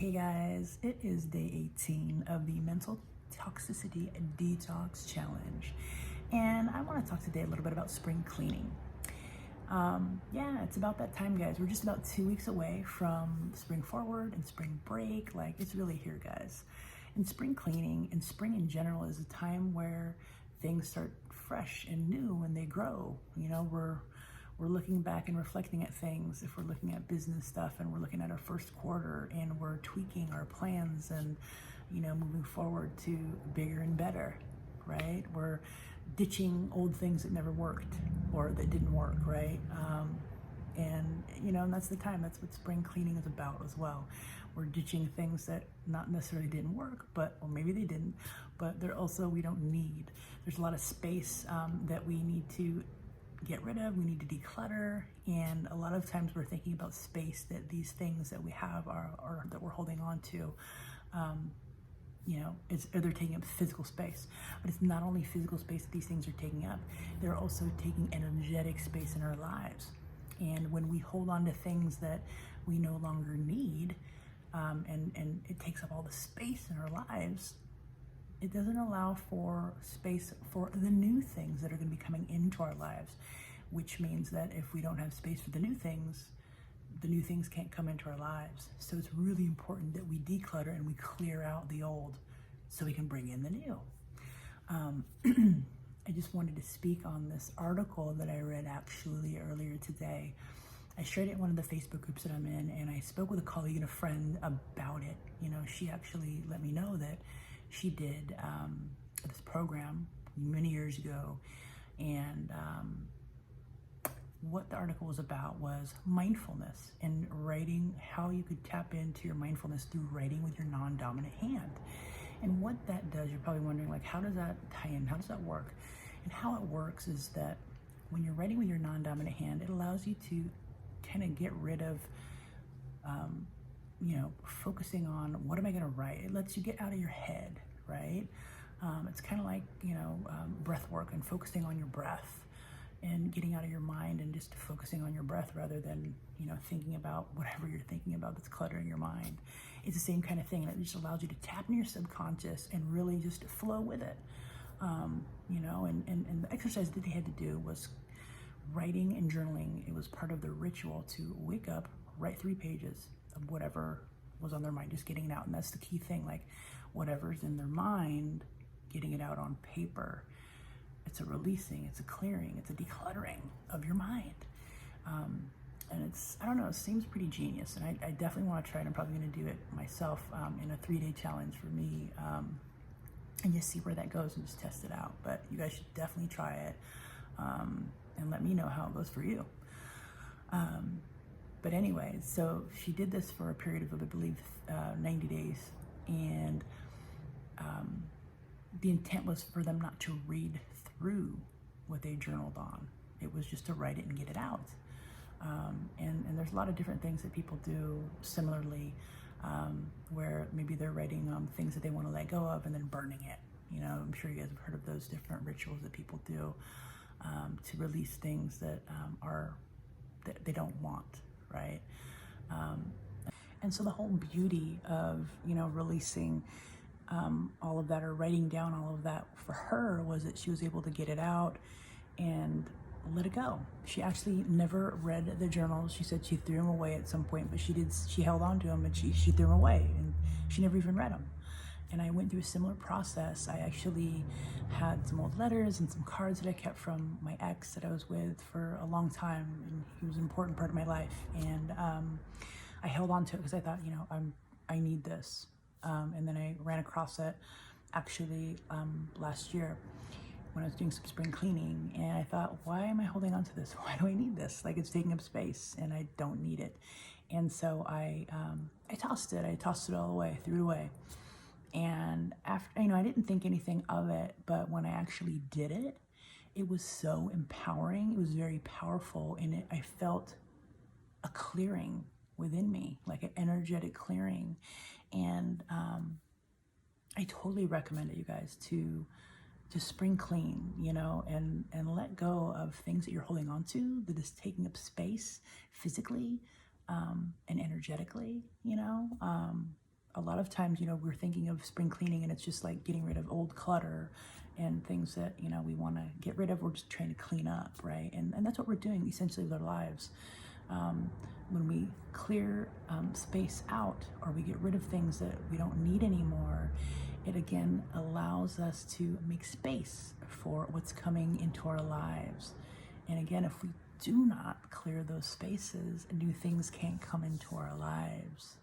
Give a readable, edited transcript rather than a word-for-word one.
Hey guys, it is day 18 of the Mental Toxicity Detox Challenge, and I want to talk today a little bit about spring cleaning. Yeah, it's about that time, guys. We're just about 2 weeks away from spring forward and spring break. Like, it's really here, guys. And spring cleaning and spring in general is a time where things start fresh and new and they grow. We're looking back and reflecting at things. If we're looking at business stuff and we're looking at our first quarter and we're tweaking our plans and moving forward to bigger and better, right? We're ditching old things that never worked or that didn't work, right? And that's the time. That's what spring cleaning is about as well. We're ditching things that not necessarily didn't work, or maybe they didn't, but they're also we don't need. There's a lot of space that we need to get rid of. We need to declutter, and a lot of times we're thinking about space that these things that we have are that we're holding on to. They're taking up physical space, but it's not only physical space that these things are taking up, they're also taking energetic space in our lives. And when we hold on to things that we no longer need, and it takes up all the space in our lives, it doesn't allow for space for the new things that are going to be coming into our lives, which means that if we don't have space for the new things can't come into our lives. So it's really important that we declutter and we clear out the old so we can bring in the new. I just wanted to speak on this article that I read actually earlier today. I shared it in one of the Facebook groups that I'm in, and I spoke with a colleague and a friend about it. She actually let me know that she did this program many years ago, and what the article was about was mindfulness and writing, how you could tap into your mindfulness through writing with your non-dominant hand. And what that does, you're probably wondering, like, how does that tie in? How does that work? And how it works is that when you're writing with your non-dominant hand, it allows you to kind of get rid of focusing on what am I going to write. It lets you get out of your head, right? It's kind of like, breath work and focusing on your breath and getting out of your mind and just focusing on your breath rather than, thinking about whatever you're thinking about that's cluttering your mind. It's the same kind of thing. And it just allows you to tap into your subconscious and really just flow with it. And the exercise that they had to do was writing and journaling. It was part of the ritual to wake up, write 3 pages of whatever was on their mind, just getting it out. And that's the key thing, like whatever's in their mind, getting it out on paper. It's a releasing, it's a clearing, it's a decluttering of your mind. And it seems pretty genius. And I definitely want to try it. I'm probably going to do it myself in a 3-day challenge for me, and just see where that goes and just test it out. But you guys should definitely try it, and let me know how it goes for you. But anyway, so she did this for a period of, I believe, 90 days. And the intent was for them not to read through what they journaled on. It was just to write it and get it out. And there's a lot of different things that people do similarly, where maybe they're writing things that they want to let go of and then burning it. I'm sure you guys have heard of those different rituals that people do to release things that that they don't want, right? And so the whole beauty of releasing all of that, or writing down all of that, for her was that she was able to get it out and let it go. She actually never read the journals. She said she threw them away at some point, but she held on to them, and she threw them away, and she never even read them. And I went through a similar process. I actually had some old letters and some cards that I kept from my ex that I was with for a long time, and he was an important part of my life. And I held on to it because I thought, I need this. And then I ran across it actually last year when I was doing some spring cleaning, and I thought, why am I holding on to this? Why do I need this? Like, it's taking up space and I don't need it. And so I tossed it. I tossed it all away, threw it away. And after, I didn't think anything of it, but when I actually did it, it was so empowering. It was very powerful, and I felt a clearing within me, like an energetic clearing. And I totally recommend it, you guys, to spring clean, and let go of things that you're holding on to that is taking up space physically and energetically, lot of times, we're thinking of spring cleaning and it's just like getting rid of old clutter and things that, we want to get rid of. We're just trying to clean up, right? And that's what we're doing essentially with our lives. When we clear space out, or we get rid of things that we don't need anymore, it again allows us to make space for what's coming into our lives. And again, if we do not clear those spaces, new things can't come into our lives.